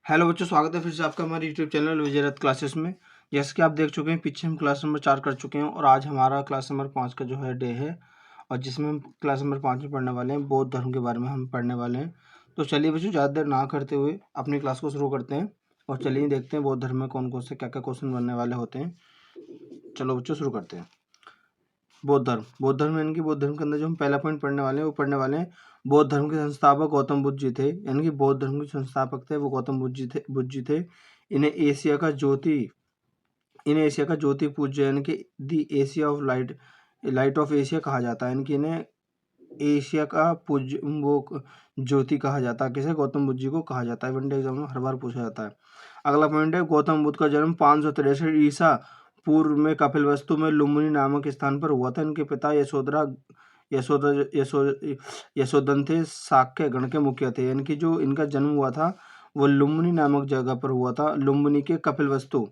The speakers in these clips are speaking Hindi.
हेलो बच्चों, स्वागत है फिर से आपका हमारे यूट्यूब चैनल विजयरथ क्लासेस में। जैसे कि आप देख चुके हैं, पीछे हम क्लास नंबर 4 कर चुके हैं और आज हमारा क्लास नंबर 5 का जो है डे है और जिसमें हम क्लास नंबर 5 में पढ़ने वाले हैं, बौद्ध धर्म के बारे में हम पढ़ने वाले हैं। तो चलिए बच्चों, ज़्यादा देर ना करते हुए अपनी क्लास को शुरू करते हैं और चलिए देखते हैं बौद्ध धर्म में कौन कौन से क्या क्या क्वेश्चन बनने वाले होते हैं। चलो बच्चों, शुरू करते हैं। बौद्ध धर्म यानी कि बौद्ध धर्म के अंदर जो हम पहला पॉइंट पढ़ने वाले हैं वो पढ़ने वाले हैं बौद्ध धर्म के संस्थापक गौतम बुद्ध जी थे। यानी कि बौद्ध धर्म के संस्थापक थे वो गौतम बुद्ध जी थे। इन्हें एशिया का ज्योति पूज्य यानी कि the Asia of light, light of Asia कहा जाता है। यानी कि इन्हें एशिया का पूज्य वो ज्योति कहा जाता है। किसे? गौतम बुद्ध जी को कहा जाता है। वनडे एग्जाम में हर बार पूछा जाता है। अगला पॉइंट है, गौतम बुद्ध का जन्म 563 ईसा पूर्व में कपिलवस्तु में लुम्बिनी नामक स्थान पर हुआ था। इनके पिता यशोधन थे, शाक्य गण के मुखिया थे। यानी कि जो इनका जन्म हुआ था वो लुम्बिनी नामक जगह पर हुआ था। लुम्बिनी के कपिलवस्तु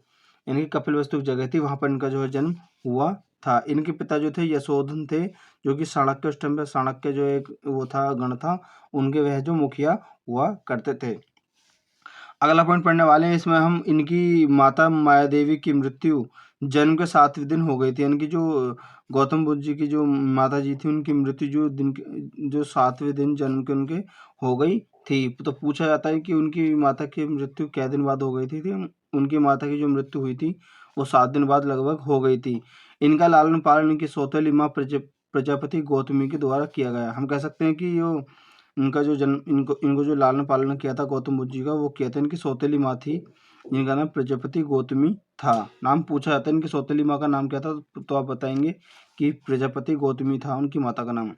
यानी कि कपिलवस्तु की जगह थी, वहां पर इनका जो है जन्म हुआ था। इनके पिता जो थे यशोधन थे, जो कि चाणक्य, उस टाइम पे चाणक्य जो एक वो था गण था, उनके वह जो मुखिया हुआ करते थे। अगला पॉइंट पढ़ने वाले हैं, इसमें हम इनकी माता माया देवी की मृत्यु जन्म के 7वें दिन हो गई थी। यानी कि जो गौतम बुद्ध जी की जो माता जी थी, उनकी मृत्यु जो 7वें दिन जन्म के उनके हो गई थी। तो पूछा जाता है कि उनकी माता की मृत्यु क्या दिन बाद हो गई थी। उनकी माता की जो मृत्यु हुई थी वो 7 दिन बाद लगभग हो गई थी। इनका लालन पालन इनकी सौतेली माँ प्रजापति गौतमी के द्वारा किया गया। हम कह सकते हैं कि जो इनका जो जन्म इनको जो लालन पालन किया था गौतम बुद्ध जी का, वो किया था इनकी सौतेली माँ थी, जिनका नाम प्रजापति गौतमी था। नाम पूछा जाता है इनकी सौतेली माँ का नाम क्या था, तो आप बताएंगे कि प्रजापति गौतमी था उनकी माता का नाम।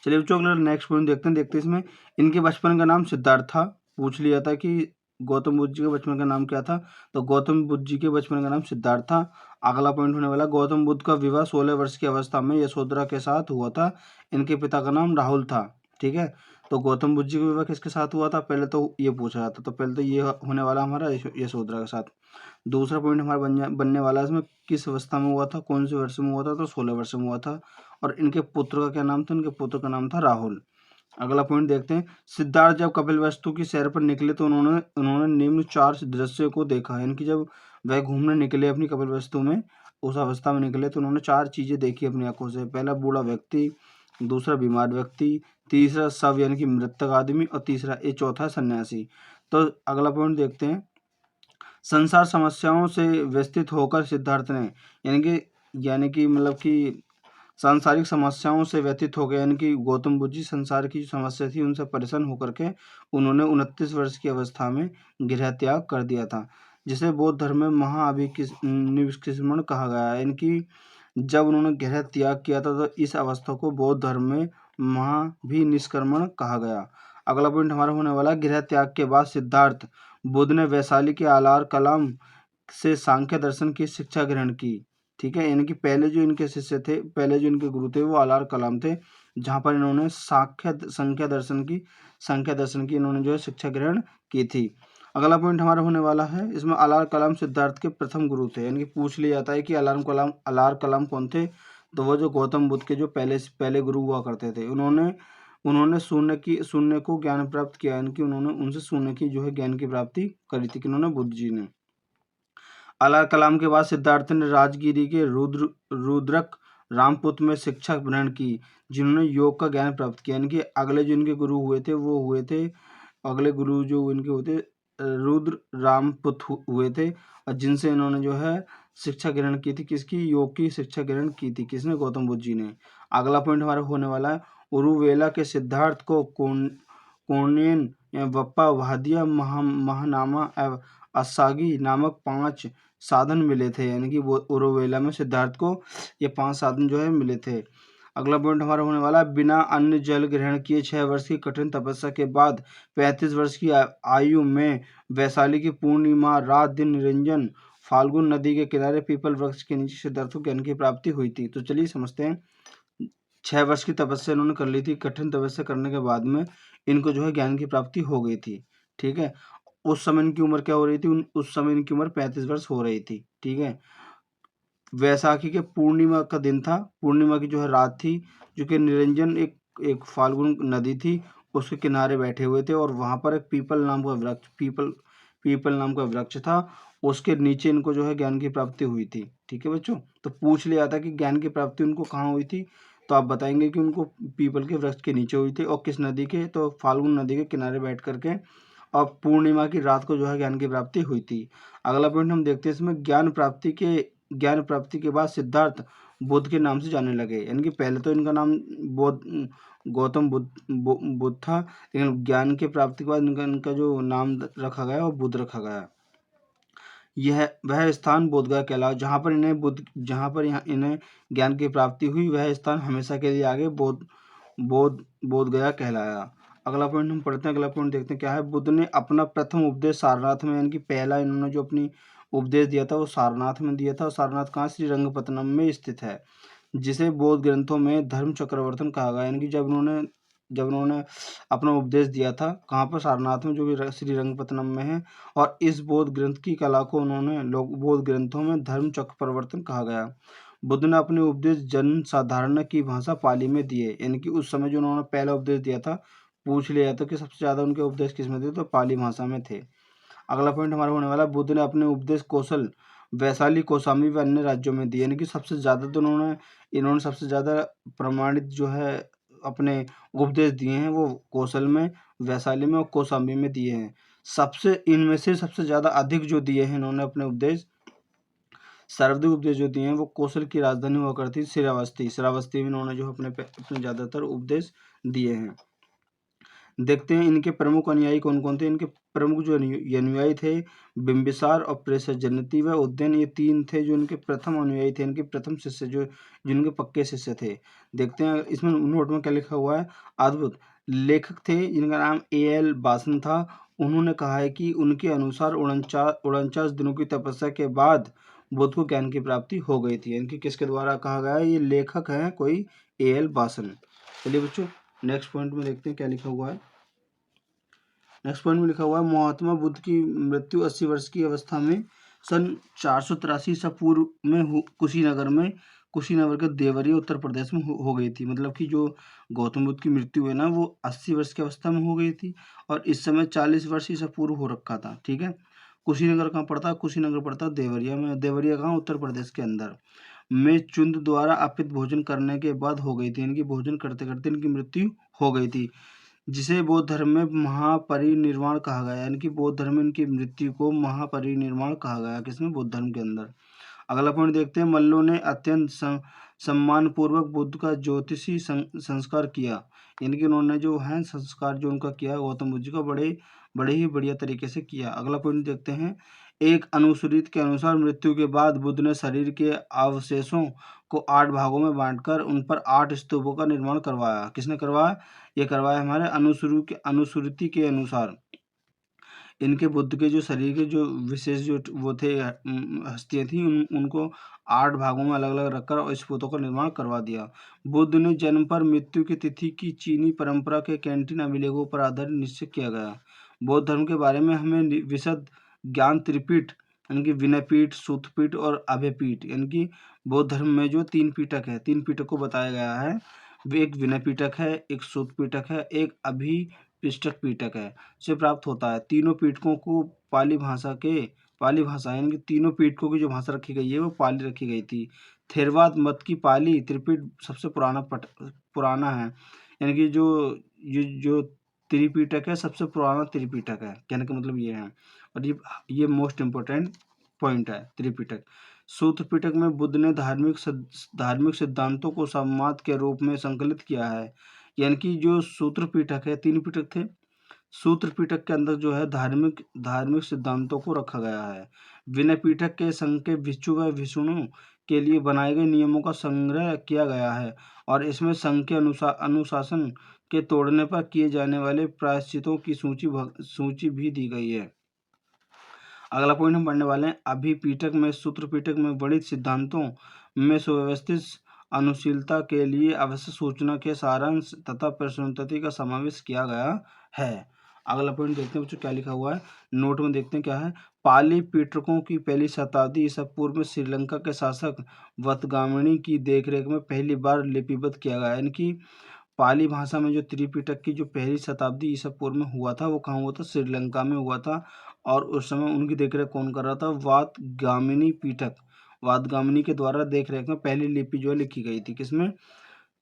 चलिए बच्चों, अगला नेक्स्ट पॉइंट देखते हैं इसमें। इनके बचपन का नाम सिद्धार्थ था। पूछ लिया था कि गौतम बुद्ध जी के बचपन का नाम क्या था, तो गौतम बुद्ध जी के बचपन का नाम सिद्धार्थ था। अगला पॉइंट होने वाला, गौतम बुद्ध का विवाह 16 वर्ष की अवस्था में यशोधरा के साथ हुआ था। इनके पिता का नाम राहुल था। ठीक है, तो गौतम बुद्ध जी का विवाह किसके साथ हुआ था, पहले तो ये पूछा जाता, तो पहले तो ये होने वाला हमारा यशोधरा के साथ। दूसरा पॉइंट हमारा बनने वाला है, इसमें किस अवस्था में हुआ था, कौन से वर्ष में हुआ था, तो 16 वर्ष में हुआ था। और इनके पुत्र का क्या नाम था, इनके पुत्र का नाम था राहुल। अगला पॉइंट देखते हैं, सिद्धार्थ जब कपिलवस्तु की सैर पर निकले तो उन्होंने निम्न 4 दृश्यों को देखा। यानी कि जब वह घूमने निकले अपनी कपिलवस्तु में, उस अवस्था में निकले, तो उन्होंने 4 चीजें देखी अपनी आंखों से। पहला बूढ़ा व्यक्ति, दूसरा बीमार व्यक्ति, तीसरा शव यानी कि मृतक आदमी, और तीसरा ये चौथा सन्यासी। तो अगला पॉइंट देखते हैं, संसार समस्याओं से व्यस्तित होकर सिद्धार्थ ने यानी कि मतलब कि सांसारिक समस्याओं से व्यतीत हो गए। यानी कि गौतम बुद्ध जी संसार की जो समस्या थी उनसे परेशान होकर के उन्होंने 29 वर्ष की अवस्था में गृह त्याग कर दिया था, जिसे बौद्ध धर्म में महाअभिनिष्क्रमण कहा गया है। यानी कि जब उन्होंने गृह त्याग किया था तो इस अवस्था को बौद्ध धर्म में महाभिनिष्क्रमण कहा गया। अगला पॉइंट हमारा होने वाला है, गृह त्याग के बाद सिद्धार्थ बुद्ध ने वैशाली के आलार कलाम से सांख्य दर्शन की शिक्षा ग्रहण की। ठीक है, यानी कि पहले जो इनके शिष्य थे, पहले जो इनके गुरु थे वो आलार कलाम थे, जहाँ पर इन्होंने संख्या दर्शन की इन्होंने जो है शिक्षा ग्रहण की थी। अगला पॉइंट हमारा होने वाला है, इसमें आलार कलाम सिद्धार्थ के प्रथम गुरु थे। यानी कि पूछ लिया जाता है कि आलार कलाम कौन थे, तो वो जो गौतम बुद्ध के जो पहले गुरु हुआ करते थे, उन्होंने शून्य को ज्ञान प्राप्त किया। यानी कि उन्होंने उनसे शून्य की जो है ज्ञान की प्राप्ति करी थी, किन्होंने? बुद्ध जी ने। आलार कलाम के बाद सिद्धार्थ ने राजगिरी के रुद्रक रामपुत में शिक्षा ग्रहण की, जिन्होंने योग का ज्ञान प्राप्त किया। यानी कि अगले जो इनके गुरु हुए थे वो हुए थे, अगले गुरु जो इनके होते रुद्र रामपुत हुए थे, और जिनसे इन्होंने जो है शिक्षा ग्रहण की थी, किसकी? योग की शिक्षा ग्रहण की थी। किसने? गौतम बुद्ध जी ने। अगला पॉइंट हमारा होने वाला है, उरुवेला के सिद्धार्थ को कोनेन बप्पा वादिया महानामा एवं असागी नामक 5 साधन मिले थे। यानी कि वो उरुवेला में सिद्धार्थ को ये 5 साधन जो है मिले थे। अगला पॉइंट हमारा होने वाला है, बिना अन्न जल ग्रहण किए 6 वर्ष की कठिन तपस्या के बाद 35 वर्ष की आयु में वैशाली की पूर्णिमा रात दिन निरंजन फाल्गुन नदी के किनारे पीपल वृक्ष के नीचे सिद्धार्थ को ज्ञान की प्राप्ति हुई थी। तो चलिए समझते हैं, 6 वर्ष की तपस्या इन्होंने कर ली थी। कठिन तपस्या करने के बाद में इनको जो है ज्ञान की प्राप्ति हो गई थी। ठीक है, उस समय इनकी उम्र क्या हो रही थी? उस समय इनकी उम्र 35 वर्ष हो रही थी। ठीक है, वैसाखी के पूर्णिमा का दिन था, पूर्णिमा की जो है रात थी, जो कि निरंजन एक फाल्गुन नदी थी, उसके किनारे बैठे हुए थे और वहाँ पर एक पीपल नाम का वृक्ष था, उसके नीचे इनको जो है ज्ञान की प्राप्ति हुई थी। ठीक है बच्चों, तो पूछ लिया था कि ज्ञान की प्राप्ति उनको कहाँ हुई थी, तो आप बताएंगे कि उनको पीपल के वृक्ष के नीचे हुई थी और किस नदी के, तो फाल्गुन नदी के किनारे बैठ करके और पूर्णिमा की रात को जो है ज्ञान की प्राप्ति हुई थी। अगला पॉइंट हम देखते हैं इसमें, ज्ञान प्राप्ति के बाद सिद्धार्थ बुद्ध के नाम से जाने लगे। यानी कि पहले तो इनका नाम गौतम बुद्ध था, लेकिन ज्ञान की प्राप्ति के बाद इनका जो नाम रखा गया वो बुद्ध रखा गया। यह वह स्थान बोधगया कहलाया, जहाँ पर इन्हें ज्ञान की प्राप्ति हुई, वह स्थान हमेशा के लिए आगे बोधगया कहलाया। अगला पॉइंट हम पढ़ते हैं, अगला पॉइंट देखते हैं क्या है। बुद्ध ने अपना प्रथम उपदेश सारनाथ में, यानी कि पहला इन्होंने जो अपनी उपदेश दिया था वो सारनाथ में दिया था। सारनाथ कहाँ, श्रीरंगपत्तनम में स्थित है, जिसे बौद्ध ग्रंथों में धर्म चक्रवर्तन कहा गया। यानी कि जब उन्होंने अपना उपदेश दिया था कहाँ पर, सारनाथ में, जो कि श्रीरंगपत्तनम में है। और इस बौद्ध ग्रंथ की कला को बौद्ध ग्रंथों में धर्म चक्रवर्तन कहा गया। बुद्ध ने अपने उपदेश जन साधारण की भाषा पाली में दिए। यानी कि उस समय जो उन्होंने पहला उपदेश दिया था, पूछ लिया था कि सबसे ज्यादा उनके उपदेश किस में थे, तो पाली भाषा में थे। अगला पॉइंट हमारा होने वाला, बुद्ध ने अपने उपदेश कौशल वैशाली, कौशाम्बी व अन्य राज्यों में दिए। यानी कि सबसे ज्यादा तो इन्होंने सबसे ज्यादा प्रमाणित जो है अपने उपदेश दिए हैं वो कौशल में, वैशाली में और कौशाम्बी में दिए हैं। इनमें से सबसे ज्यादा अधिक जो दिए हैं इन्होंने अपने उपदेश, सर्वाधिक उपदेश जो दिए हैं वो कौशल की राजधानी हुआ करती श्रावस्ती में इन्होंने जो अपने ज्यादातर उपदेश दिए हैं। देखते हैं इनके प्रमुख अनुयायी कौन कौन थे। इनके प्रमुख जो अनुयायी थे, बिंबिसार और प्रेषजनिति व उदयन, ये तीन थे जो इनके प्रथम अनुयायी थे, इनके प्रथम शिष्य जो जिनके पक्के शिष्य थे। देखते हैं इसमें नोट में क्या लिखा हुआ है। अद्भुत लेखक थे जिनका नाम A.L. बासन था। उन्होंने कहा है कि उनके अनुसार 49 दिनों की तपस्या के बाद बुद्ध को ज्ञान की प्राप्ति हो गई थी। यानी कि किसके द्वारा कहा गया है, ये लेखक है कोई A.L. बासन। चलिए बच्चों, नेक्स्ट पॉइंट में देखते हैं क्या लिखा हुआ है। नेक्स्ट पॉइंट में लिखा हुआ है, महात्मा बुद्ध की मृत्यु 80 वर्ष की अवस्था में सन 483 ईसा पूर्व में कुशीनगर के देवरिया उत्तर प्रदेश में हो गई थी। मतलब कि जो गौतम बुद्ध की मृत्यु है ना वो 80 वर्ष की अवस्था में हो गई थी और इस समय 40 वर्ष ईसा पूर्व हो रखा था। ठीक है, कुशीनगर कहाँ पड़ता है, कुशीनगर पड़ता है देवरिया में। देवरिया कहाँ, उत्तर प्रदेश के अंदर में। चुंद द्वारा अपित भोजन करने के बाद हो गई थी। इनकी भोजन करते करते इनकी मृत्यु हो गई थी, जिसे बौद्ध धर्म में महापरिनिर्वाण कहा गया। यानी कि बौद्ध धर्म में इनकी मृत्यु को महापरिनिर्वाण कहा गया, किसमें, बौद्ध धर्म के अंदर। अगला पॉइंट देखते हैं, मल्लों ने अत्यंत सम्मान पूर्वक बुद्ध का ज्योतिषी संस्कार किया। यानी कि उन्होंने जो है संस्कार जो उनका किया गौतम बुद्ध जी का बड़े ही बढ़िया तरीके से किया। अगला पॉइंट देखते हैं, एक अनुसूचित के अनुसार मृत्यु के बाद बुद्ध ने शरीर के अवशेषों को 8 भागों में बांटकर उन पर 8 स्तूपों का निर्माण करवाया। किसने करवाया, ये करवाया हमारे अनुश्रुति के अनुसार। इनके बुद्ध के जो शरीर के जो विशेष जो वो थे हस्तियाँ थी, उनको 8 भागों में अलग अलग रखकर और स्तूपों का निर्माण करवा दिया। बुद्ध ने जन्म पर मृत्यु की तिथि की चीनी परंपरा के कैंटीन अभिलेखों पर आधारित निश्चित किया गया। बौद्ध धर्म के बारे में हमें विशद ज्ञान त्रिपीठ, यानी कि विनयपीठ, सूत्रपीठ और अभयपीठ, यानी कि बौद्ध धर्म में जो 3 पीठक है, 3 पीठक को बताया गया है। एक विनय पीठक है, एक सूत पीठक है, एक अभिपिष्टक पीठक है, से प्राप्त होता है। तीनों पीठकों को पाली भाषा यानी कि तीनों पीठकों की जो भाषा रखी गई है वो पाली रखी गई थी। थेरवाद मत की पाली त्रिपीठ सबसे पुराना है। यानी कि जो त्रिपीठक है सबसे पुराना त्रिपीठक है, कहने का मतलब ये है। और ये मोस्ट इम्पोर्टेंट पॉइंट है त्रिपीठक। सूत्र पिटक में बुद्ध ने धार्मिक सिद्धांतों को संवाद के रूप में संकलित किया है। यानी कि जो सूत्र पिटक है, 3 पिटक थे, सूत्र पिटक के अंदर जो है धार्मिक सिद्धांतों को रखा गया है। विनय पिटक के संघ के भिक्षु व भिक्षुणों के लिए बनाए गए नियमों का संग्रह किया गया है और इसमें संघ के अनुशासन के तोड़ने पर किए जाने वाले प्रायश्चितों की सूची भी दी गई है। अगला पॉइंट हम पढ़ने वाले हैं, अभिपीठक में सूत्र पीठक में वर्णित सिद्धांतों में सुव्यवस्थित अनुशीलता के लिए आवश्यक सूचना के सारांश तथा प्रश्नोत्तरी का समावेश किया गया है। अगला पॉइंट देखते हैं बच्चों क्या लिखा हुआ है, नोट में देखते हैं क्या है। पाली पीठकों की पहली शताब्दी ईसा पूर्व में श्रीलंका के शासक वतगामिणी की देखरेख में पहली बार लिपिबद्ध किया गया। यानी कि पाली भाषा में जो त्रिपिटक की जो पहली शताब्दी ईसा पूर्व में हुआ था वो कहाँ हुआ था? श्रीलंका में हुआ था। और उस समय उनकी देखरेख कौन कर रहा था? वादगामिनी पीठक, वादगामिनी के द्वारा देखरेख में पहली लिपि जो है लिखी गई थी। किसमें?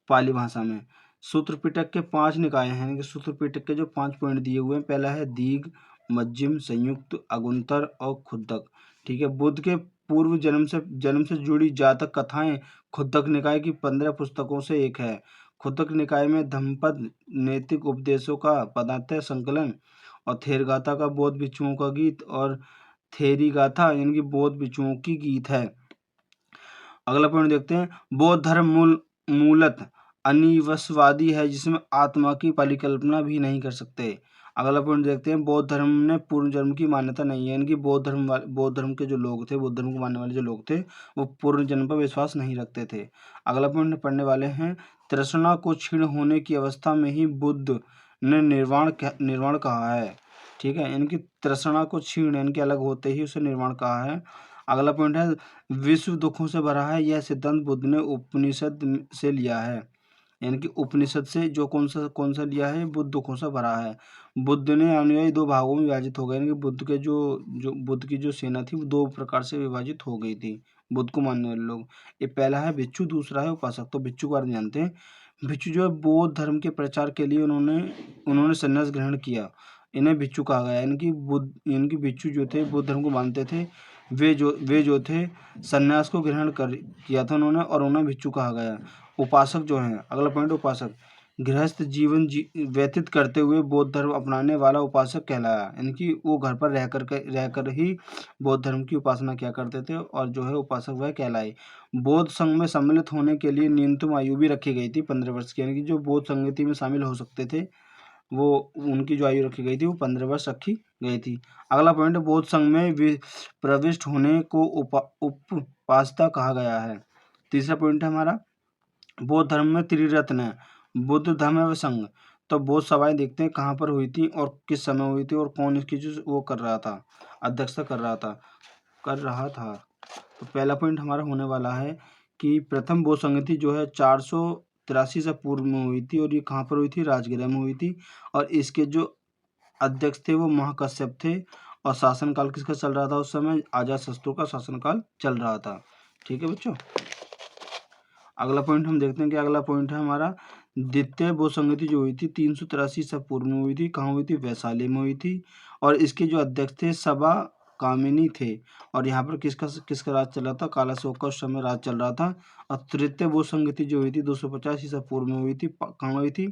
पाली भाषा में। सूत्र पिटक के 5 निकाय हैं, यानी कि सूत्र पिटक के जो 5 पॉइंट दिए हुए हैं, पहला है दीर्घ, मध्यम, संयुक्त, अगुंतर और खुद्दक। ठीक है। बुद्ध के पूर्व जन्म से जुड़ी जातक कथाएं खुद्दक निकाय की 15 पुस्तकों से एक है। खुद्दक निकाय में धम्मपद, नैतिक उपदेशों का पदार्थ संकलन और थेरगाथा का बौद्ध भिक्षुओं का गीत और थेरीगाथा यानी कि बौद्ध भिक्षुओं की गीत है। अगला पॉइंट देखते हैं। बौद्ध धर्म मूलतः अनिवसवादी है, जिसमें आत्मा की परिकल्पना भी नहीं कर सकते। अगला पॉइंट देखते हैं। बौद्ध धर्म में पूर्व जन्म की मान्यता नहीं है, इनकी बौद्ध धर्म के जो लोग थे, बौद्ध धर्म को मानने वाले जो लोग थे, वो पूर्व जन्म पर विश्वास नहीं रखते थे। अगला पॉइंट पढ़ने वाले हैं। तृष्णा को क्षीण होने की अवस्था में ही बुद्ध ने निर्वाण कहा है। ठीक है। इनकी तृष्णा को क्षीण इनके अलग होते ही उसे निर्वाण कहा है। अगला पॉइंट है। विश्व दुखों से भरा है, यह सिद्धांत बुद्ध ने उपनिषद से लिया है, यानी कि उपनिषद से जो कौन सा लिया है? बुद्ध दुखों से भरा है। बुद्ध ने अनुयायी 2 भागों में विभाजित हो गए, यानी कि बुद्ध के बुद्ध की जो सेना थी वो 2 प्रकार से विभाजित हो गई थी, बुद्ध को मानने वाले लोग। ये पहला है भिक्षु, दूसरा है उपासक। तो भिक्षु के बारे में जानते हैं। भिक्षु जो है बौद्ध धर्म के प्रचार के लिए उन्होंने संन्यास ग्रहण किया, इन्हें भिक्षु कहा गया। इनकी भिक्षु जो थे बुद्ध धर्म को मानते थे, वे जो थे संन्यास को ग्रहण किया था उन्होंने, और उन्हें भिक्षु कहा गया। उपासक जो हैं, अगला पॉइंट उपासक, गृहस्थ जीवन व्यतीत करते हुए बौद्ध धर्म अपनाने वाला उपासक कहलाया, यानी कि वो घर पर रहकर ही बौद्ध धर्म की उपासना किया करते थे, और जो है उपासक वह कहलाए। बौद्ध संघ में सम्मिलित होने के लिए न्यूनतम आयु भी रखी गई थी 15 वर्ष की, यानी कि जो बौद्ध संगति में शामिल हो सकते थे वो उनकी जो आयु रखी गई थी वो 15 वर्ष रखी गई थी। अगला पॉइंट, बौद्ध संघ में प्रविष्ट होने को उपासता कहा गया है। तीसरा पॉइंट है हमारा, बौद्ध धर्म में त्रिरत्न है, बुद्ध धर्म व संघ। तो बौद्ध सभाएं देखते हैं कहाँ पर हुई थी और किस समय हुई थी और कौन इसकी जो वो कर रहा था, अध्यक्षता कर रहा था। तो पहला पॉइंट हमारा होने वाला है कि प्रथम बौद्ध संगति जो है 483 से पूर्व में हुई थी, और ये कहाँ पर हुई थी? राजगृह में हुई थी। और इसके जो अध्यक्ष थे वो महाकश्यप थे, और शासनकाल किसका चल रहा था उस समय? अजातशत्रु का शासनकाल चल रहा था। ठीक है बच्चों। अगला पॉइंट हम देखते हैं कि अगला पॉइंट है हमारा, द्वितीय बौद्ध संगति जो हुई थी 383 से पूर्व में हुई थी। कहाँ हुई थी? वैशाली में हुई थी, और इसके जो अध्यक्ष थे सभा कामिनी थे, और यहाँ पर किसका राज चल रहा था? कालाशोक का उस समय राज चल रहा था। और तृतीय बौद्ध संगति जो हुई थी 250 ईसा पूर्व में हुई थी। कहाँ हुई थी?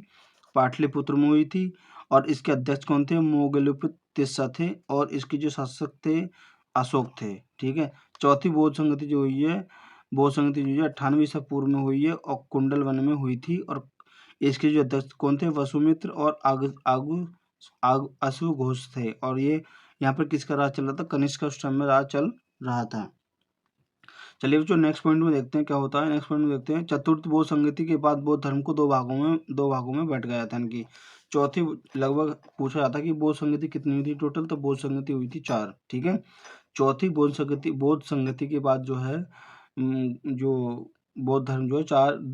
पाटलिपुत्र में हुई थी, और इसके अध्यक्ष कौन थे? मोगलपुत्र तिस्सा थे, और इसके जो शासक थे अशोक थे। ठीक है। चौथी बौद्ध संगति जो हुई है, बौद्ध संगति जो है 98 ईसा पूर्व में हुई है, और कुंडल वन में हुई थी, और इसके जो अध्यक्ष कौन थे? वसुमित्र और अश्वघोष थे, और ये यहाँ पर किसका राज चल रहा था? कनिष्क का उस समय राज चल रहा था। चलिए बच्चों नेक्स्ट पॉइंट में देखते हैं क्या होता है। नेक्स्ट पॉइंट में देखते हैं, चतुर्थ बौद्ध संगति के बाद बौद्ध धर्म को 2 भागों में बट गया था। इनकी चौथी लगभग पूछा जाता है कि बौद्ध संगति कितनी हुई थी टोटल, तो बौद्ध संगति हुई थी 4। ठीक है। चौथी बौद्ध संगति के बाद जो है जो बौद्ध धर्म जो है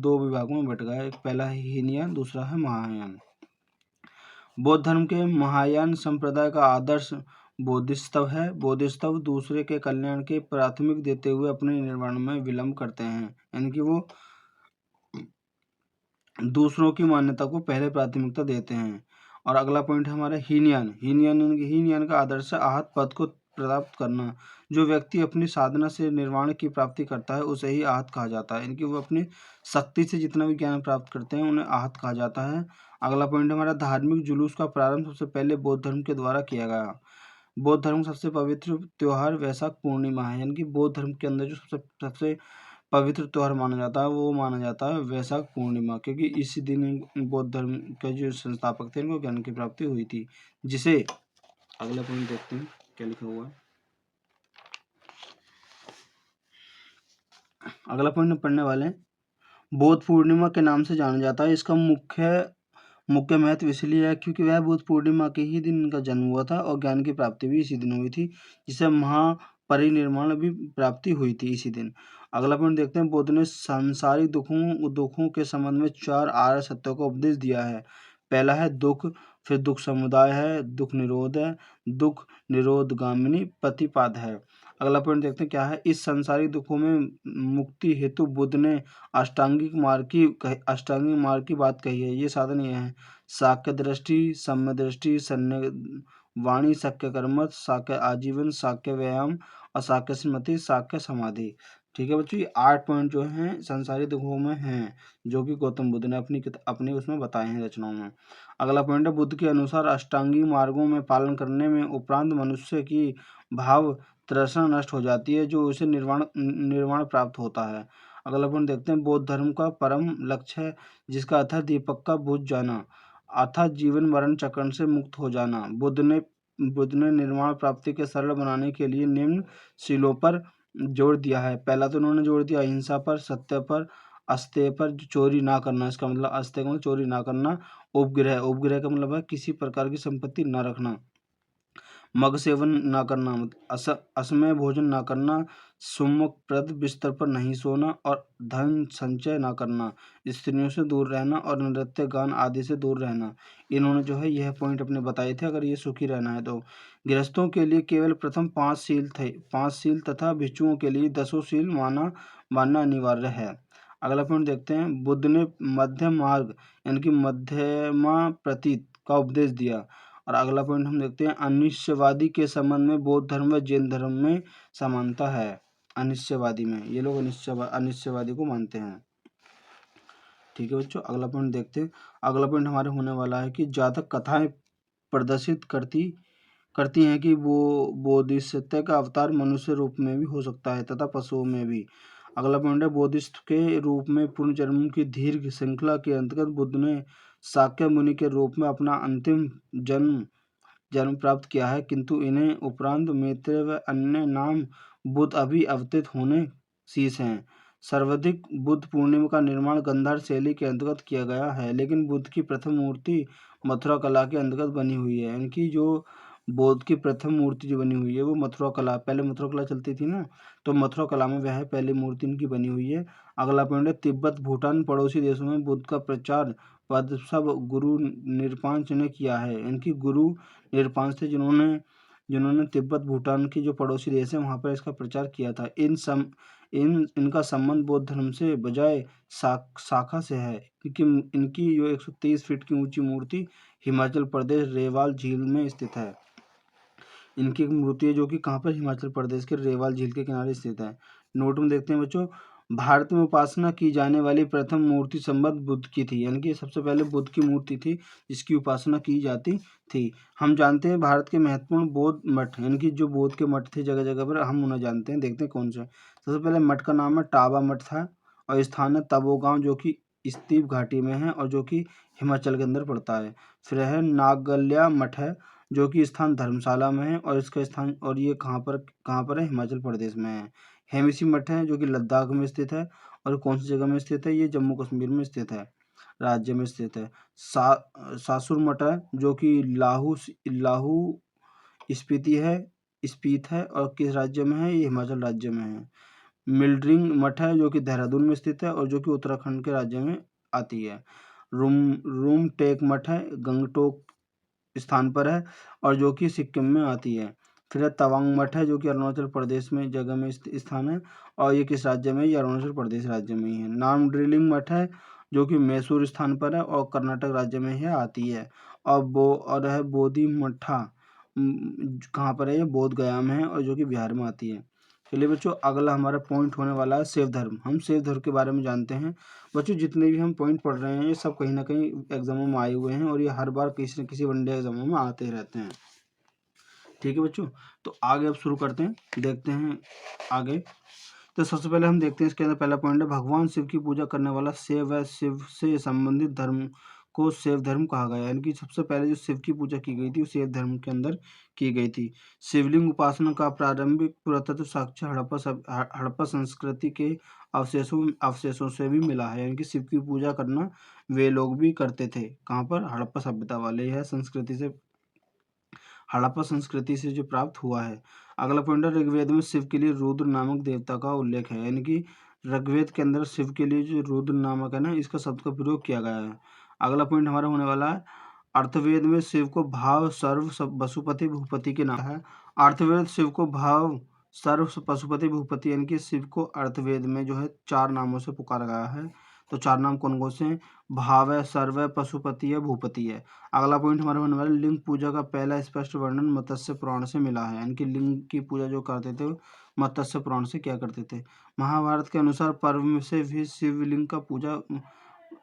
2 विभागों में बट गया। एक पहला है हीनयान, दूसरा है महायान। बौद्ध धर्म के महायान संप्रदाय का आदर्श बोधिसत्व है। बोधिसत्व दूसरे के कल्याण के प्राथमिक देते हुए अपने निर्माण में विलंब करते हैं, यानी कि वो दूसरों की मान्यता को पहले प्राथमिकता देते हैं। और अगला पॉइंट है हमारा हीनयान का आदर्श आहत पद को प्राप्त करना। जो व्यक्ति अपनी साधना से निर्वाण की प्राप्ति करता है उसे ही आहत कहा जाता है, यानी कि वो अपनी शक्ति से जितना भी ज्ञान प्राप्त करते हैं उन्हें आहत कहा जाता है। अगला पॉइंट हमारा, धार्मिक जुलूस का प्रारंभ सबसे पहले बौद्ध धर्म के द्वारा किया गया। बौद्ध धर्म सबसे पवित्र त्योहार वैशाख पूर्णिमा है, यानी कि बौद्ध धर्म के अंदर जो सबसे पवित्र त्योहार माना जाता है वो माना जाता है वैशाख पूर्णिमा, क्योंकि इसी दिन बौद्ध धर्म के जो संस्थापक थे उनको ज्ञान की प्राप्ति हुई थी। जिसे अगला पॉइंट देखते हैं क्या लिखा हुआ है। अगला पॉइंट पढ़ने वाले हैं, बौद्ध पूर्णिमा के नाम से जाना जाता है। इसका मुख्य महत्व इसलिए है क्योंकि वह बुद्ध पूर्णिमा के ही दिन इनका जन्म हुआ था, और ज्ञान की प्राप्ति भी इसी दिन हुई थी, जिसे महापरिनिर्वाण भी प्राप्ति हुई थी इसी दिन। अगला पॉइंट देखते हैं, बुद्ध ने सांसारिक दुखों के संबंध में 4 आर्य सत्यों का उपदेश दिया है। पहला है दुख, फिर दुख समुदाय है, दुख निरोध है, दुख निरोधगामिनी प्रतिपाद है। अगला पॉइंट देखते हैं क्या है, इस संसारिक दुखों में मुक्ति हेतु बुद्ध ने अष्टांगिक मार्ग की बात कही है। ये साधन ये है, साक्य दृष्टि, सम्य दृष्टि, संन्य वाणी, साक्य कर्म, साक्य आजीवन, साक्य व्यायाम, और साक्य स्मृति, साक्य समाधि। ठीक है बच्चों, ये 8 पॉइंट जो हैं संसारिक दुखों में हैं, जो कि गौतम बुद्ध ने अपनी उसमें बताए हैं रचनाओं में। अगला पॉइंट है, बुद्ध के अनुसार अष्टांगिक मार्गों में पालन करने में उपरांत मनुष्य की भाव तृष्णा नष्ट हो जाती है, जो उसे निर्वाण प्राप्त होता है। अगला पॉइंट देखते हैं, बौद्ध धर्म का परम लक्ष्य है, जिसका अर्थ है दीपक का बुझ जाना, अर्थात जीवन मरण चक्र से मुक्त हो जाना। बुद्ध ने निर्वाण प्राप्ति के सरल बनाने के लिए निम्न शीलों पर जोर दिया है। पहला तो उन्होंने जोर दिया अहिंसा पर, सत्य पर, अस्तेय पर, चोरी ना करना, इसका मतलब अस्तेय का मतलब चोरी ना करना, उपग्रह का मतलब है किसी प्रकार की संपत्ति ना रखना, मग सेवन ना करना, असमय भोजन ना करना, सुमुखप्रद बिस्तर पर नहीं सोना, और धन संचय ना करना, स्त्रियों से दूर रहना, और नृत्य गान आदि से दूर रहना। इन्होंने जो है यह पॉइंट अपने बताए थे, अगर ये सुखी रहना है तो। गृहस्थों के लिए केवल प्रथम 5 शील थे, 5 शील, तथा भिक्षुओं के लिए 10 शील मानना अनिवार्य है। अगला पॉइंट देखते हैं, बुद्ध ने मध्यम मार्ग यानी कि मध्यमा प्रतीत का उपदेश दिया। और अगला पॉइंट हम देखते हैं, अनिश्चयवादी के संबंध में बौद्ध धर्म व जैन धर्म में समानता है। अनिश्चयवादी में ये लोग अनिश्चयवादी को मानते हैं। ठीक है बच्चों, अगला पॉइंट देखते हैं। अगला पॉइंट हमारे होने वाला है कि जातक कथाएं प्रदर्शित करती हैं कि वो बोधिसत्व का अवतार मनुष्य रूप में भी हो सकता है तथा पशुओं में भी। अगला पॉइंट है, बोधिसत्व के रूप में पूर्ण जन्मों की दीर्घ श्रृंखला के अंतर्गत बुद्ध ने शाक्य मुनि के रूप में अपना अंतिम जन्म प्राप्त किया है, किंतु इन्हें उपरांत मैत्रेय व अन्य नाम बुद्ध अभी अवतरित होने शेष हैं। सर्वाधिक बुद्ध पूर्णिमा का निर्माण गंधार शैली के अंतर्गत किया गया है, लेकिन बुद्ध की प्रथम मूर्ति मथुरा कला के अंतर्गत बनी हुई है। यानी कि जो बुद्ध की प्रथम मूर्ति जो बनी हुई है वो मथुरा कला, पहले मथुरा कला चलती थी ना, तो मथुरा कला में वह पहली मूर्ति इनकी बनी हुई है। अगला पॉइंट है, तिब्बत भूटान पड़ोसी देशों में बुद्ध का प्रचार पद सब गुरु निरपांच ने किया है। इनकी गुरु निरपांच थे, जिन्होंने तिब्बत भूटान की जो पड़ोसी देश है वहाँ पर इसका प्रचार किया था। इनका संबंध बौद्ध धर्म से बजाय शाखा से है, क्योंकि इनकी जो 123 फीट की ऊंची मूर्ति हिमाचल प्रदेश रेवाल झील में स्थित है। इनकी मूर्ति है जो कि कहाँ पर, हिमाचल प्रदेश के रेवाल झील के किनारे स्थित है। नोट में देखते हैं बच्चों, भारत में उपासना की जाने वाली प्रथम मूर्ति संबद्ध बुद्ध की थी, यानी कि सबसे पहले बुद्ध की मूर्ति थी जिसकी उपासना की जाती थी। हम जानते हैं भारत के महत्वपूर्ण बौद्ध मठ, यानी कि जो बौद्ध के मठ थे जगह जगह पर, हम उन्हें जानते हैं। देखते हैं कौन से। सबसे पहले मठ का नाम है टाबा मठ था, और स्थान है तबो गाँव, जो कि स्पीति घाटी में है और जो कि हिमाचल के अंदर पड़ता है। फिर है नागल्या मठ है, जो कि स्थान धर्मशाला में है, और इसका स्थान, और ये कहाँ पर है, हिमाचल प्रदेश में है। हेमिसी मठ है जो कि लद्दाख में स्थित है, और कौन सी जगह में स्थित है, ये जम्मू कश्मीर में स्थित है, राज्य में स्थित है। सासुर मठ है जो कि लाहू स्पीत है, और किस राज्य में है, ये हिमाचल राज्य में है। मिल्ड्रिंग मठ है जो कि देहरादून में स्थित है और जो कि उत्तराखंड के राज्य में आती है। रूम टेक मठ है, गंगटोक स्थान पर है और जो कि सिक्किम में आती है। फिर तवांग मठ है जो कि अरुणाचल प्रदेश में जगह में स्थान है, और ये किस राज्य में, ये अरुणाचल प्रदेश राज्य में ही है। नाम ड्रिलिंग मठ है जो कि मैसूर स्थान पर है और कर्नाटक राज्य में है आती है। और है बोधि मठा, कहाँ पर है, ये बोध गया में है और जो कि बिहार में आती है। चलिए बच्चों, अगला हमारा पॉइंट होने वाला है शैव धर्म। हम शैव धर्म के बारे में जानते हैं। बच्चों जितने भी हम पॉइंट पढ़ रहे हैं ये सब कहीं ना कहीं एग्जामों में आए हुए हैं, और ये हर बार किसी न किसी वनडे एग्जामों में आते रहते हैं। ठीक है बच्चों, तो आगे अब शुरू करते हैं, देखते हैं आगे। तो सबसे पहले हम देखते हैं इसके अंदर पहला पॉइंट है, भगवान शिव की पूजा करने वाला शैव व शिव से संबंधित धर्म को शैव धर्म कहा गया। यानी कि सबसे पहले जो शिव की पूजा की गई थी वो शैव धर्म के अंदर की गई थी। शिवलिंग उपासना का प्रारंभिक पुरातत्व साक्ष्य हड़प्पा संस्कृति के अवशेषों से भी मिला है। यानी कि शिव की पूजा करना वे लोग भी करते थे, कहाँ पर, हड़प्पा सभ्यता वाले यह संस्कृति से हड़प्पा संस्कृति से जो प्राप्त हुआ है। अगला पॉइंट है ऋग्वेद में शिव के लिए रुद्र नामक देवता का उल्लेख है, यानी कि ऋग्वेद के अंदर शिव के लिए जो रुद्र नामक है ना, इसका शब्द का प्रयोग किया गया है। अगला पॉइंट हमारा होने वाला है अर्थवेद में शिव को भाव सर्व पशुपति भूपति के नाम है। अर्थवेद शिव को भाव सर्व पशुपति भूपति यानी कि शिव को अर्थवेद में जो है 4 नामों से पुकारा गया है। तो 4 नाम कौन कौन से हैं? भाव है, सर्व है, पशुपति है, भूपति है। अगला पॉइंट हमारा होने वाला लिंग पूजा का पहला स्पष्ट वर्णन मत्स्य पुराण से मिला है, यानी कि लिंग की पूजा जो करते थे मत्स्य पुराण से क्या करते थे। महाभारत के अनुसार पर्व से भी शिवलिंग का पूजा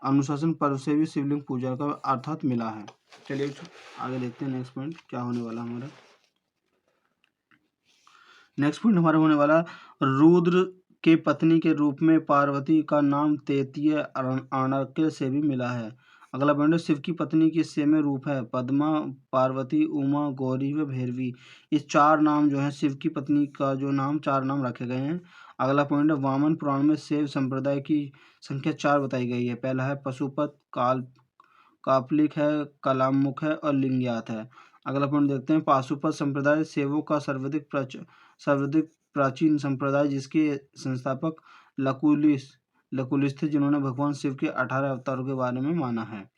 अनुशासन पर्व से भी शिवलिंग पूजा का अर्थात मिला है। चलिए आगे देखते हैं नेक्स्ट पॉइंट क्या होने वाला हमारा। नेक्स्ट पॉइंट हमारा होने वाला रुद्र के पत्नी के रूप में पार्वती का नाम तैतीय आर्णक्य से भी मिला है। अगला पॉइंट है शिव की पत्नी की सेम्य रूप है पद्मा, पार्वती, उमा, गौरी व भैरवी। इस 4 नाम जो है शिव की पत्नी का जो नाम 4 नाम रखे गए हैं। अगला पॉइंट है वामन पुराण में शैव संप्रदाय की संख्या 4 बताई गई है। पहला है पशुपत, कापलिक है, कलामुख है और लिंग्यात है। अगला पॉइंट देखते हैं पाशुपत संप्रदाय शैवों का सर्वाधिक प्राचीन संप्रदाय जिसके संस्थापक लकुलिस थे, जिन्होंने भगवान शिव के 18 अवतारों के बारे में माना है।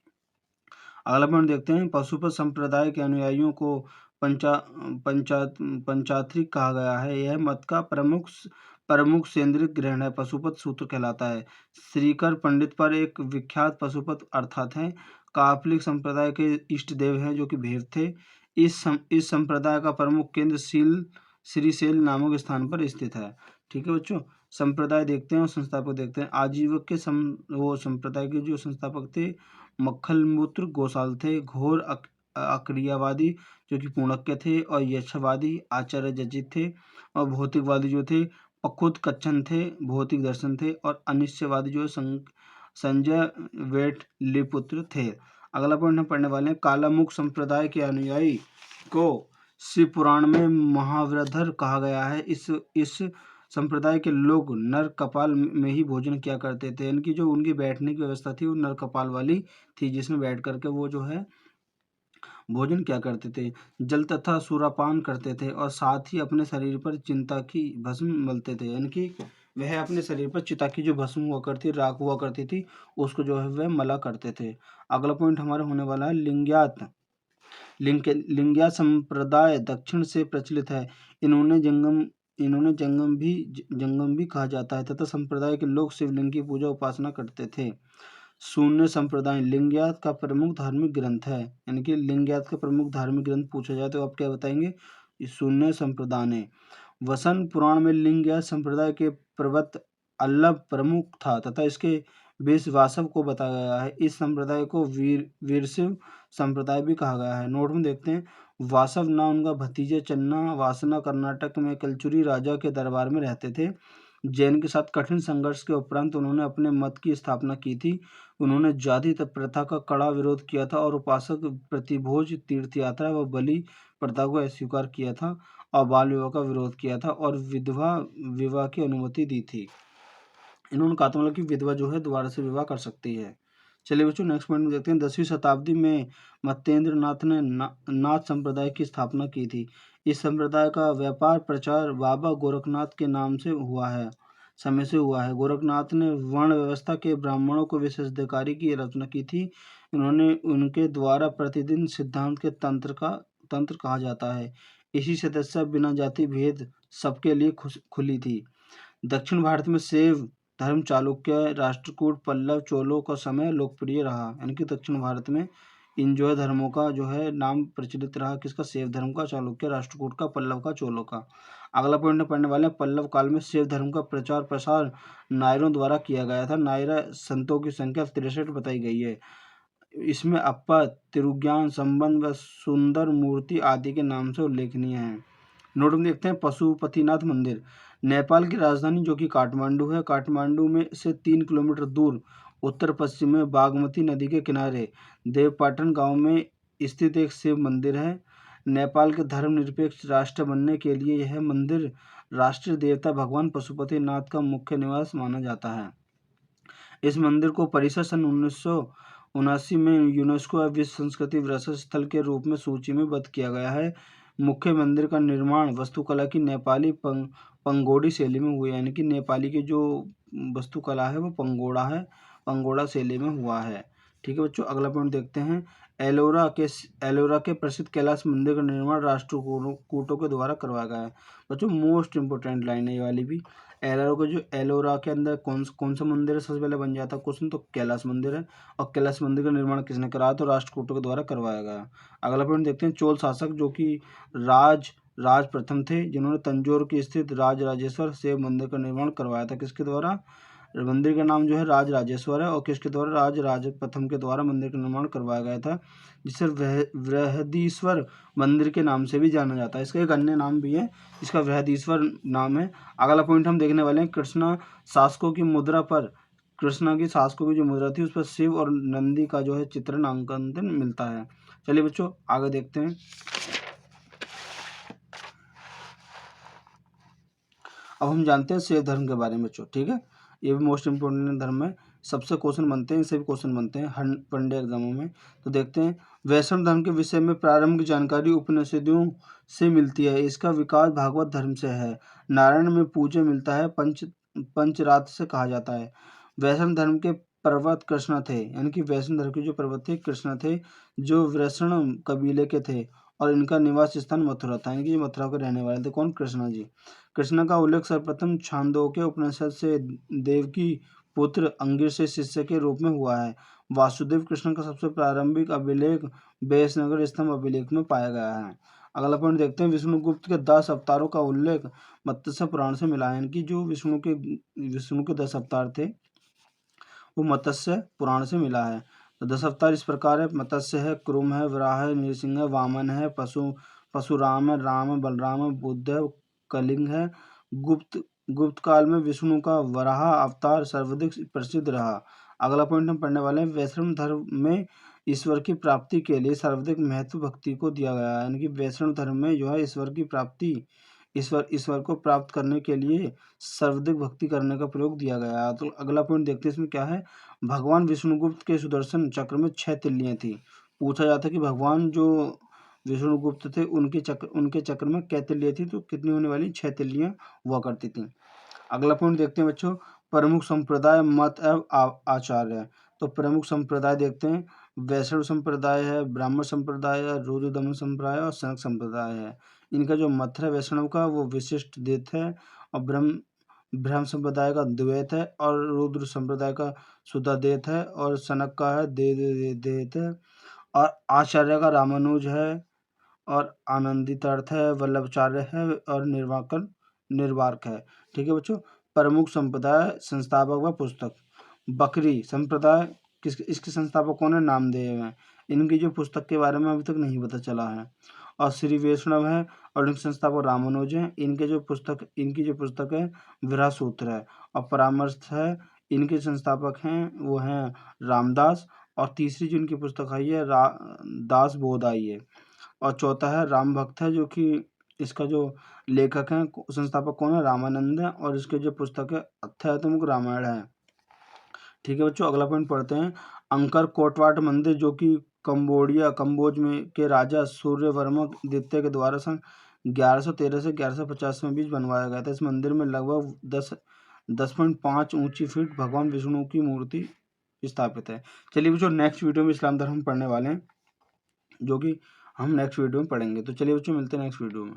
अगला पॉइंट देखते हैं पशुपत संप्रदाय के अनुयायियों को पंचात्रिक कहा गया है। यह मत का प्रमुख सेंद्रिक ग्रहण है। पशुपत सूत्र कहलाता है। श्रीकर पंडित पर एक विख्यात पशुपत अर्थात है। कापलिक संप्रदाय के इष्ट देव हैं जो कि भैरव थे। इस संप्रदाय का प्रमुख केंद्र श्रीशैल नामक स्थान पर स्थित है। ठीक है बच्चों, संप्रदाय देखते हैं और संस्थापक देखते हैं। आजीवक के वो संप्रदाय के जो संस्थापक थे मक्खलमूत्र गोसाल थे। घोर अक्रियावादी जो कि पूर्णज्ञ थे और यक्षवादी आचार्य जजित थे। और भौतिकवादी जो थे पकुत कच्छन थे, भौतिक दर्शन थे। और अनिश्चयवादी जो संजय वेटलिपुत्र थे। अगला पॉइंट हम पढ़ने वाले हैं कालामुख संप्रदाय के अनुयायी को शिव पुराण में महाव्रधर कहा गया है। इस संप्रदाय के लोग नर कपाल में ही भोजन किया करते थे, यानी कि जो उनकी बैठने की व्यवस्था थी वो नर कपाल वाली थी, जिसमें बैठ करके वो जो है भोजन क्या करते थे, जल तथा सुरापान करते थे और साथ ही अपने शरीर पर चिंता की भस्म मलते थे, यानी कि वह अपने शरीर पर चिता की जो भस्म हुआ करती राख हुआ करती थी उसको जो है वह मला करते थे। अगला पॉइंट हमारा होने वाला है लिंग्यात संप्रदाय दक्षिण से प्रचलित है। इन्होंने जंगम भी कहा जाता है तथा संप्रदाय के लोग शिवलिंग की पूजा उपासना करते थे। शून्य संप्रदाय लिंग्यात का प्रमुख धार्मिक ग्रंथ है, यानी कि लिंग्यात का प्रमुख धार्मिक ग्रंथ पूछा जाए तो आप क्या बताएंगे, शून्य संप्रदाय है। वसन पुराण में लिंग्यात संप्रदाय के प्रवक्त अल्लभ प्रमुख था तथा इसके बेस वासव को बताया गया है। इस संप्रदाय को वीरशिव संप्रदाय भी कहा गया है। नोट में देखते हैं वासव ना उनका भतीजे चन्ना वासना कर्नाटक में कलचुरी राजा के दरबार में रहते थे। जैन के साथ कठिन संघर्ष के उपरांत उन्होंने अपने मत की स्थापना की थी। उन्होंने जाति प्रथा का कड़ा विरोध किया था और उपासक प्रतिभोज तीर्थ यात्रा व बलि प्रथा को अस्वीकार किया था और बाल विवाह का विरोध किया था और विधवा विवाह की अनुमति दी थी। इन्होंने कहा था मतलब कि विधवा जो है दोबारा से विवाह कर सकती है। चलिए बच्चों नेक्स्ट पॉइंट में देखते हैं 10वीं शताब्दी में मत्तेंद्र नाथ ने नाथ संप्रदाय की स्थापना की थी। इस संप्रदाय का व्यापार प्रचार बाबा गोरखनाथ के नाम से हुआ है समय से हुआ है। गोरखनाथ ने वर्ण व्यवस्था के ब्राह्मणों को विशेषाधिकारी की रचना की थी। उन्होंने उनके द्वारा प्रतिदिन सिद्धांत के तंत्र कहा जाता है। इसी सदस्य बिना जाति भेद सबके लिए खुली थी। दक्षिण भारत में शैव धर्म चालुक्य राष्ट्रकूट पल्लव चोलों का समय लोकप्रिय रहा, यानी कि दक्षिण भारत में इन जो है धर्मों का जो है नाम प्रचलित रहा। किसका, शैव धर्म का, चालुक्य राष्ट्रकूट का, पल्लव का, चोलों का। अगला पॉइंट पढ़ने वाले पल्लव काल में शैव धर्म का प्रचार प्रसार नायरों द्वारा किया गया था। नायरा संतों की संख्या 63 बताई गई है। इसमें अप्पा, तिरुज्ञान, संबंध व सुंदर मूर्ति आदि के नाम से उल्लेखनीय है। नोट में देखते हैं पशुपतिनाथ मंदिर नेपाल की राजधानी जो कि काठमांडू है। काठमांडू में से 3 किलोमीटर दूर उत्तर पश्चिम में बागमती नदी के किनारे देवपाटन गांव में स्थित एक शिव मंदिर है। नेपाल के धर्मनिरपेक्ष राष्ट्र बनने के लिए यह मंदिर राष्ट्रीय देवता भगवान पशुपतिनाथ का मुख्य निवास माना जाता है। इस मंदिर को परिसर सन 1979 में यूनेस्को विश्व संस्कृति विरासत स्थल के रूप में सूची में बद्ध किया गया है। मुख्य मंदिर का निर्माण वास्तुकला की नेपाली पंगोड़ी शैली में हुआ, यानी कि नेपाली की जो वास्तुकला है वो पंगोड़ा है, पंगोड़ा शैली में हुआ है। ठीक है बच्चों, अगला पॉइंट देखते हैं। एलोरा के प्रसिद्ध कैलाश मंदिर का निर्माण राष्ट्रकूटों के द्वारा करवाया गया है। बच्चों मोस्ट इंपोर्टेंट लाइन है ये वाली भी। एलोरा के अंदर कौन सा मंदिर है, सबसे पहले बन जाता क्वेश्चन, तो कैलाश मंदिर है। और कैलाश मंदिर का निर्माण किसने कराया, तो राष्ट्रकूटों के द्वारा करवाया गया। अगला पॉइंट देखते हैं। चोल शासक जो कि राज प्रथम थे, जिन्होंने तंजौर की स्थित राजराजेश्वर शिव मंदिर का निर्माण करवाया था। किसके द्वारा, मंदिर का नाम जो है राजराजेश्वर है, और किसके द्वारा, राज प्रथम के द्वारा मंदिर का निर्माण करवाया गया था, जिसे बृहदीश्वर मंदिर के नाम से भी जाना जाता है। इसका एक अन्य नाम भी है, इसका बृहदीश्वर नाम है। अगला पॉइंट हम देखने वाले हैं। कृष्णा शासकों की मुद्रा पर, कृष्णा की शासकों की जो मुद्रा थी उस पर शिव और नंदी का जो है चित्रण अंकन मिलता है। चलिए बच्चों आगे देखते हैं। अब हम जानते हैं शैव धर्म के बारे में बच्चों। ठीक है, ये भी मोस्ट इम्पोर्टेंट धर्म है, सबसे क्वेश्चन बनते हैं, इससे भी क्वेश्चन बनते हैं वनडे एग्जामों में। तो देखते हैं। वैष्णव धर्म के विषय में प्रारंभिक जानकारी उपनिषदों से मिलती है। इसका विकास भागवत धर्म से है। नारायण में पूज्य मिलता है, पंचरात से कहा जाता है। वैष्णव धर्म के पर्वत कृष्ण थे, यानी कि वैष्णव धर्म के जो पर्वत थे कृष्ण थे, जो वैष्णव कबीले के थे, और इनका निवास स्थान मथुरा था, यानी कि मथुरा के रहने वाले थे। कौन, कृष्णा जी। कृष्ण का उल्लेख सर्वप्रथम छांदोग्य उपनिषद से देवकी पुत्र अंगिर से शिष्य के रूप में हुआ है। वासुदेव कृष्ण का सबसे प्रारंभिक अभिलेख बैसनगर स्तंभ अभिलेख में पाया गया है। अगला पॉइंट देखते हैं। विष्णुगुप्त के 10 अवतारों का उल्लेख मत्स्य पुराण से मिला है, यानी कि जो विष्णु के 10 अवतार थे वो मत्स्य पुराण से मिला है। तो 10 अवतार इस प्रकार है। मत्स्य है, कुरुम है, वराह है, नृसिंह है, वामन है, परशुराम है, राम है, बलराम है, बुद्ध है, कलिंग है। गुप्त काल में विष्णु का वराह अवतार सर्वाधिक प्रसिद्ध रहा। अगला पॉइंट हम पढ़ने वाले हैं। वैष्णव धर्म में ईश्वर की प्राप्ति के लिए सर्वाधिक महत्व भक्ति को दिया गया है, यानी कि वैष्णव धर्म में जो है ईश्वर की प्राप्ति, ईश्वर को प्राप्त करने के लिए सर्वाधिक भक्ति करने का प्रयोग दिया गया है। तो अगला पॉइंट देखते हैं इसमें क्या है। भगवान विष्णुगुप्त के सुदर्शन चक्र में 6 तिल्लियां थी। पूछा जाता है कि भगवान जो विष्णुगुप्त थे उनके चक्र में क्या तिल्लियां थी, तो कितनी होने वाली, 6 तिल्लियां हुआ करती थी। अगला पॉइंट देखते हैं बच्चों। प्रमुख संप्रदाय, मत एवं आचार्य। तो प्रमुख संप्रदाय देखते हैं। वैष्णव संप्रदाय है, ब्राह्मण संप्रदाय है, रुद्र दमन संप्रदाय और सनक संप्रदाय है। इनका जो मत है वैष्णव का वो विशिष्ट द्वैत है, और ब्रह्म संप्रदाय का द्वैत है, और रुद्र संप्रदाय का शुद्धाद्वैत है, और सनक का है द्वैत है, और आचार्य का रामानुज है, और आनंदित अर्थ है, वल्लभाचार्य है, और निर्वाक है। ठीक है बच्चों। प्रमुख संप्रदाय, संस्थापक व पुस्तक। बकरी संप्रदाय इसके संस्थापक कौन है, नामदेव हैं। इनकी जो पुस्तक के बारे में अभी तक नहीं पता चला है। और श्री वैष्णव है, और इनके संस्थापक रामानुज हैं। इनकी जो पुस्तक है विरह सूत्र है। और परामर्श है, इनके संस्थापक हैं वो हैं रामदास। और तीसरी जो इनकी पुस्तक आई है दास बोध आई है। और चौथा है राम भक्त है, जो कि इसका जो लेखक हैं संस्थापक कौन है, रामानंद है। और इसके जो पुस्तक है अध्यात्मक रामायण है। ठीक है बच्चों, अगला पॉइंट पढ़ते हैं। अंकर कोटवाट मंदिर जो कि कंबोज में के राजा सूर्यवर्मा द्वितीय के द्वारा सन 1113 से 1150 में बीच बनवाया गया था। इस मंदिर में लगभग 10.5 ऊंची फीट भगवान विष्णु की मूर्ति स्थापित है। चलिए बच्चों नेक्स्ट वीडियो में इस्लाम धर्म पढ़ने वाले हैं, जो कि हम नेक्स्ट वीडियो में पढ़ेंगे। तो चलिए बच्चों मिलते हैं नेक्स्ट वीडियो में।